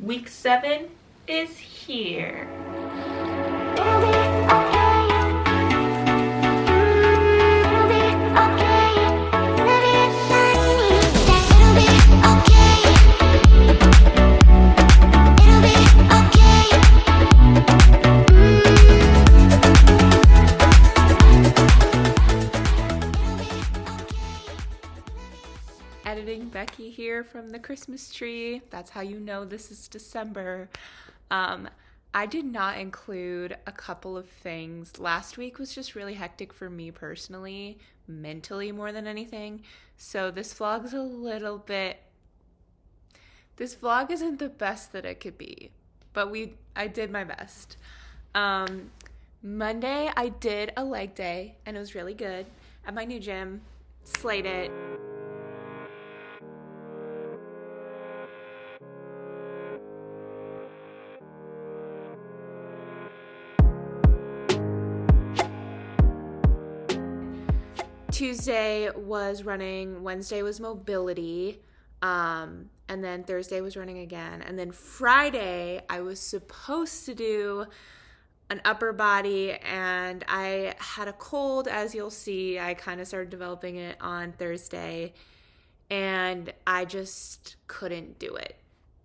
Week 7 is here. Editing Becky here from the Christmas tree. That's how you know this is December. I did not include a couple of things. Last week was just really hectic for me personally, mentally more than anything. So this vlog isn't the best that it could be, but I did my best. Monday I did a leg day and it was really good at my new gym. Slayed it. Tuesday was running, Wednesday was mobility, and then Thursday was running again. And then Friday, I was supposed to do an upper body, and I had a cold, as you'll see. I kind of started developing it on Thursday, and I just couldn't do it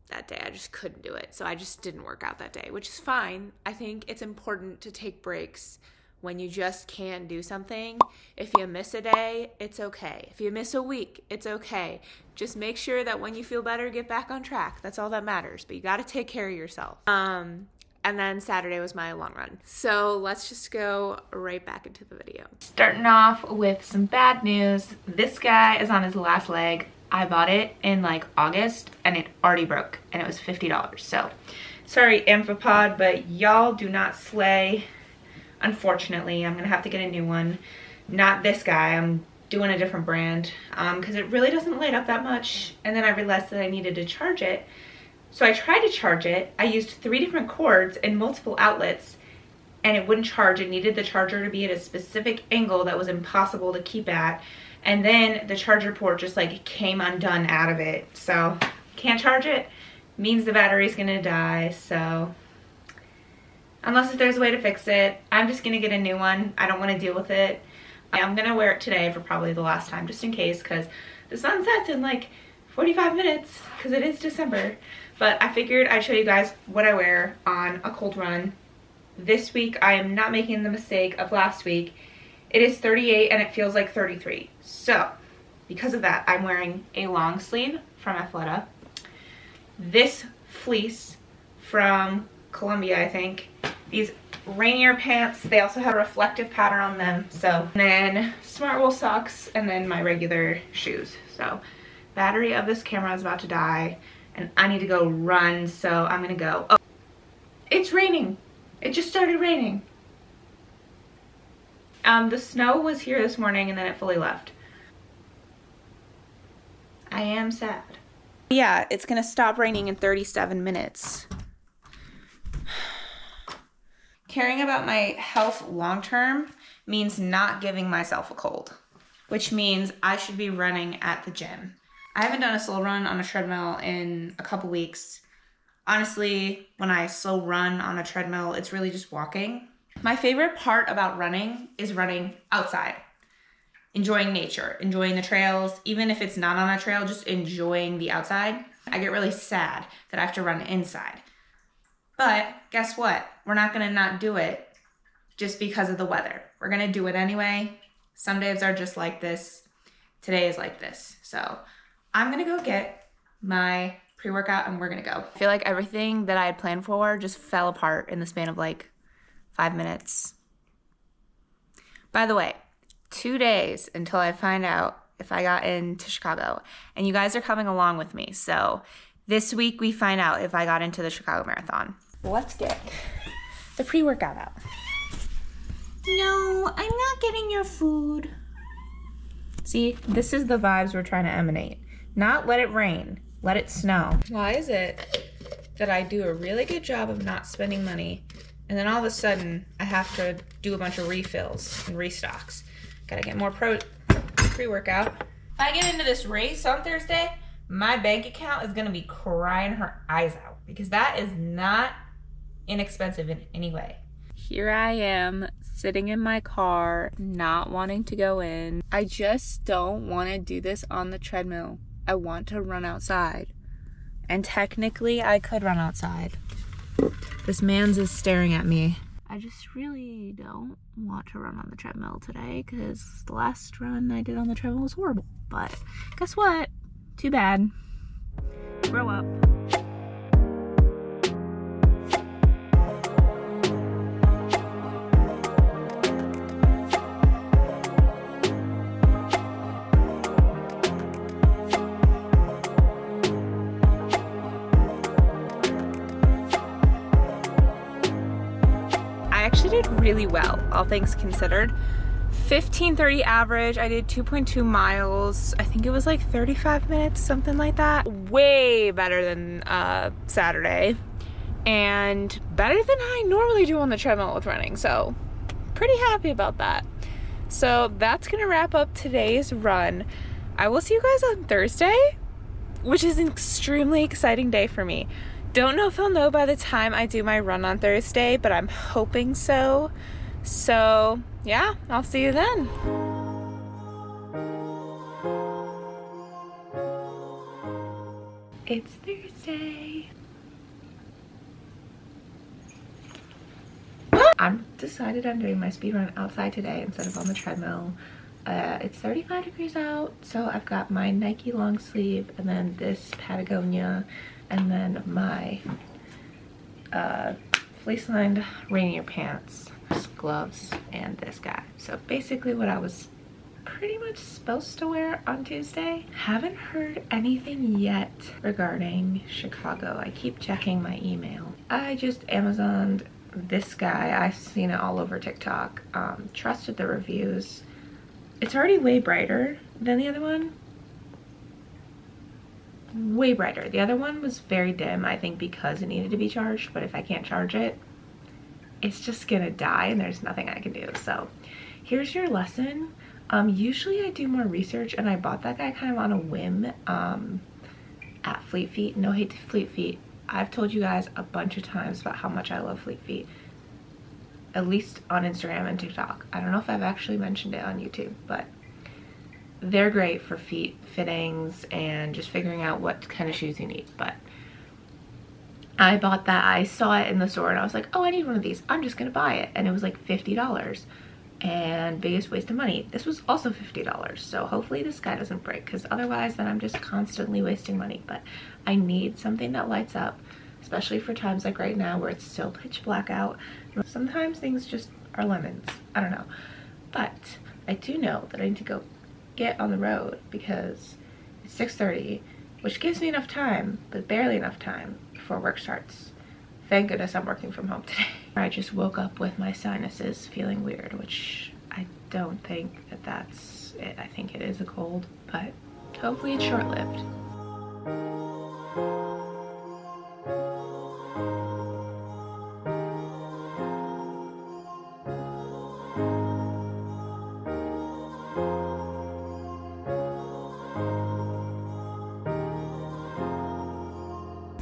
that day. I just couldn't do it. So I just didn't work out that day, which is fine. I think it's important to take breaks when you just can't do something. If you miss a day, it's okay. If you miss a week, it's okay. Just make sure that when you feel better, get back on track. That's all that matters, but you gotta take care of yourself. And then Saturday was my long run. So let's just go right back into the video. Starting off with some bad news. This guy is on his last leg. I bought it in like August and it already broke and it was $50. So sorry, Amphipod, but y'all do not slay. Unfortunately, I'm gonna have to get a new one. Not this guy, I'm doing a different brand because it really doesn't light up that much. And then I realized that I needed to charge it. So I tried to charge it. I used 3 different cords and multiple outlets and it wouldn't charge. It needed the charger to be at a specific angle that was impossible to keep at. And then the charger port just like came undone out of it. So can't charge it, means the battery's gonna die. So unless if there's a way to fix it, I'm just gonna get a new one. I don't wanna deal with it. I'm gonna wear it today for probably the last time, just in case, because the sun sets in like 45 minutes, because it is December. But I figured I'd show you guys what I wear on a cold run. This week, I am not making the mistake of last week. It is 38 and it feels like 33. So, because of that, I'm wearing a long sleeve from Athleta. This fleece from Columbia, I think. These rainier pants, they also have a reflective pattern on them. So, and then smart wool socks, and then my regular shoes. So, battery of this camera is about to die, and I need to go run, so I'm gonna go. Oh, it's raining. It just started raining. The snow was here this morning, and then it fully left. I am sad. Yeah, it's gonna stop raining in 37 minutes. Caring about my health long-term means not giving myself a cold, which means I should be running at the gym. I haven't done a slow run on a treadmill in a couple weeks. Honestly, when I slow run on a treadmill, it's really just walking. My favorite part about running is running outside, enjoying nature, enjoying the trails. Even if it's not on a trail, just enjoying the outside. I get really sad that I have to run inside. But guess what? We're not gonna not do it just because of the weather. We're gonna do it anyway. Some days are just like this. Today is like this. So I'm gonna go get my pre-workout and we're gonna go. I feel like everything that I had planned for just fell apart in the span of like 5 minutes. By the way, 2 days until I find out if I got into Chicago. And you guys are coming along with me. So this week we find out if I got into the Chicago Marathon. Let's get the pre-workout out. No, I'm not getting your food. See, this is the vibes we're trying to emanate. Not let it rain, let it snow. Why is it that I do a really good job of not spending money, and then all of a sudden I have to do a bunch of refills and restocks? Gotta get more pre-workout. If I get into this race on Thursday, my bank account is gonna be crying her eyes out. because that is not inexpensive in any way. Here I am sitting in my car, not wanting to go in. I just don't want to do this on the treadmill. I want to run outside. And technically, I could run outside. This man's is staring at me. I just really don't want to run on the treadmill today because the last run I did on the treadmill was horrible. But guess what? Too bad. Grow up. I actually did really well, all things considered. 15:30 average. I did 2.2 miles. I think it was like 35 minutes, something like that. Way better than Saturday, and better than I normally do on the treadmill with running. So pretty happy about that. So that's gonna wrap up today's run. I will see you guys on Thursday, which is an extremely exciting day for me. Don't know if I'll know by the time I do my run on Thursday, but I'm hoping so. So yeah, I'll see you then. It's Thursday. I've decided I'm doing my speed run outside today instead of on the treadmill. It's 35 degrees out, so I've got my Nike long sleeve and then this Patagonia and then my fleece-lined Rainier pants, gloves, and this guy. So basically what I was pretty much supposed to wear on Tuesday. Haven't heard anything yet regarding Chicago. I keep checking my email. I just Amazoned this guy. I've seen it all over TikTok. Trusted the reviews. It's already way brighter than the other one. Way brighter. The other one was very dim, I think because it needed to be charged, but if I can't charge it, it's just gonna die and there's nothing I can do. So here's your lesson. Usually I do more research, and I bought that guy kind of on a whim at Fleet Feet. No hate to Fleet Feet. I've told you guys a bunch of times about how much I love Fleet Feet, at least on Instagram and TikTok. I don't know if I've actually mentioned it on YouTube, but they're great for feet fittings and just figuring out what kind of shoes you need. But I bought that. I saw it in the store and I was like, oh, I need one of these. I'm just gonna buy it. And it was like $50, and biggest waste of money. This was also $50, so hopefully this guy doesn't break, because otherwise then I'm just constantly wasting money. But I need something that lights up, especially for times like right now where it's still pitch black out. Sometimes things just are lemons. I don't know. But I do know that I need to go get on the road because it's 6:30, which gives me enough time, but barely enough time before work starts. Thank goodness I'm working from home today. I just woke up with my sinuses feeling weird, which I don't think that that's it. I think it is a cold, but hopefully it's short-lived.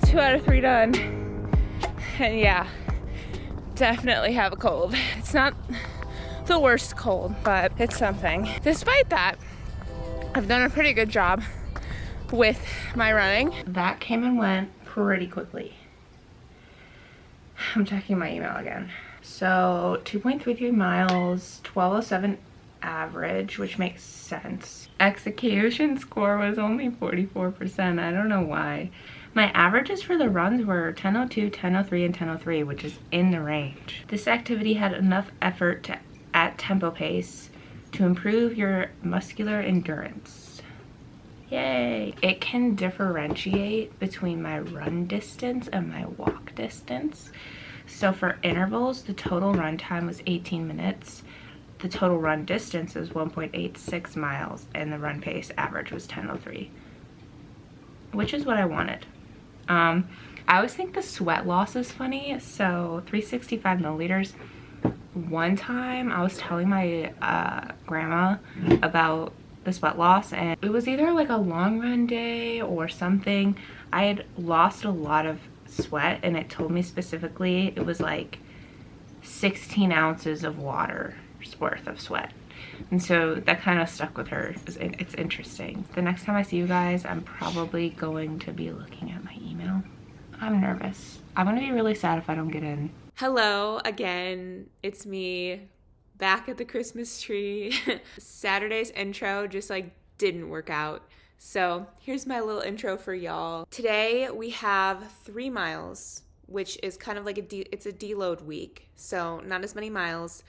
Two out of 3 done. And yeah, definitely have a cold. It's not the worst cold, but it's something. Despite that, I've done a pretty good job with my running. That came and went pretty quickly. I'm checking my email again. So 2.33 miles, 12:07 average, which makes sense. Execution score was only 44%. I don't know why. My averages for the runs were 10:02, 10:03, and 10:03, which is in the range. This activity had enough effort at tempo pace to improve your muscular endurance. Yay! It can differentiate between my run distance and my walk distance. So for intervals, the total run time was 18 minutes. The total run distance is 1.86 miles, and the run pace average was 10:03, which is what I wanted. I always think the sweat loss is funny. So 365 milliliters. One time I was telling my grandma about the sweat loss, and it was either like a long run day or something. I had lost a lot of sweat, and it told me specifically it was like 16 ounces of water's worth of sweat. And so that kind of stuck with her. It's interesting. The next time I see you guys, I'm probably going to be looking at my email. I'm nervous. I'm gonna be really sad if I don't get in. Hello again, it's me back at the Christmas tree. Saturday's intro just like didn't work out. So here's my little intro for y'all. Today we have 3 miles, which is kind of like it's a deload week. So not as many miles,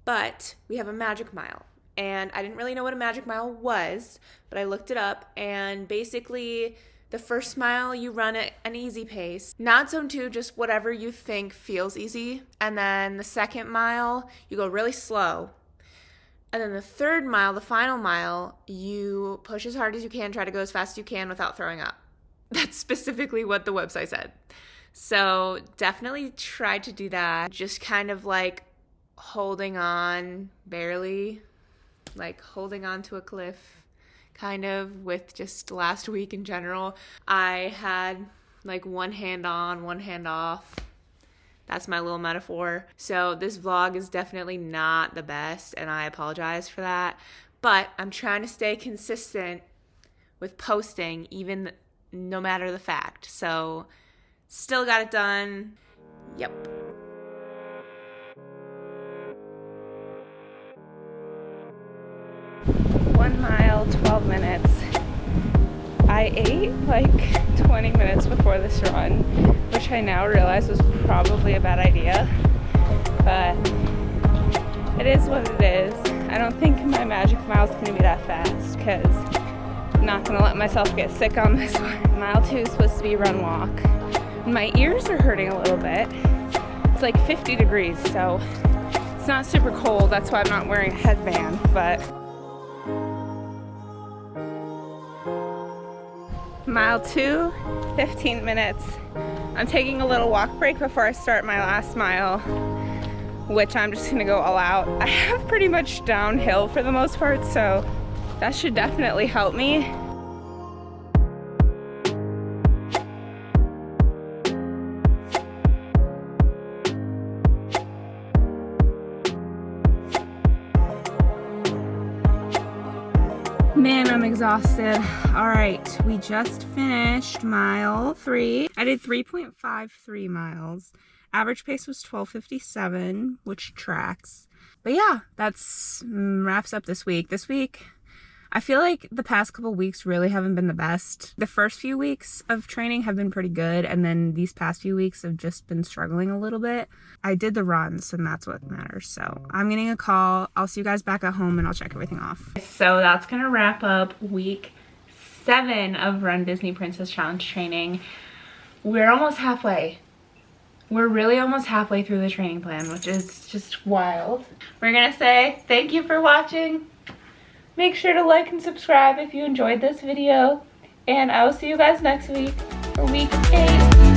but we have a magic mile. And I didn't really know what a magic mile was, but I looked it up, and basically the first mile you run at an easy pace, not zone 2, just whatever you think feels easy. And then the second mile, you go really slow. And then the third mile, the final mile, you push as hard as you can, try to go as fast as you can without throwing up. That's specifically what the website said. So definitely try to do that. Just kind of like holding on, barely, like holding on to a cliff. Kind of with just last week in general. I had like one hand on, one hand off. That's my little metaphor. So this vlog is definitely not the best, and I apologize for that. But I'm trying to stay consistent with posting, even no matter the fact. So still got it done. Yep. 1 mile, 12 minutes. I ate like 20 minutes before this run, which I now realize was probably a bad idea, but it is what it is. I don't think my magic mile is going to be that fast because I'm not going to let myself get sick on this one. Mile 2 is supposed to be run walk. My ears are hurting a little bit. It's like 50 degrees, so it's not super cold. That's why I'm not wearing a headband, but Mile 2, 15 minutes. I'm taking a little walk break before I start my last mile, which I'm just gonna go all out. I have pretty much downhill for the most part, so that should definitely help me. Man, I'm exhausted. All right, we just finished mile 3. I did 3.53 miles. Average pace was 12:57, which tracks. But yeah, that's wraps up this week. This week, I feel like the past couple weeks really haven't been the best. The first few weeks of training have been pretty good, and then these past few weeks have just been struggling a little bit. I did the runs, and that's what matters. So I'm getting a call. I'll see you guys back at home, and I'll check everything off. So that's gonna wrap up week 7 of Run Disney Princess Challenge training. We're almost halfway. We're really almost halfway through the training plan, which is just wild. We're gonna say thank you for watching. Make sure to like and subscribe if you enjoyed this video, and I will see you guys next week for week 8.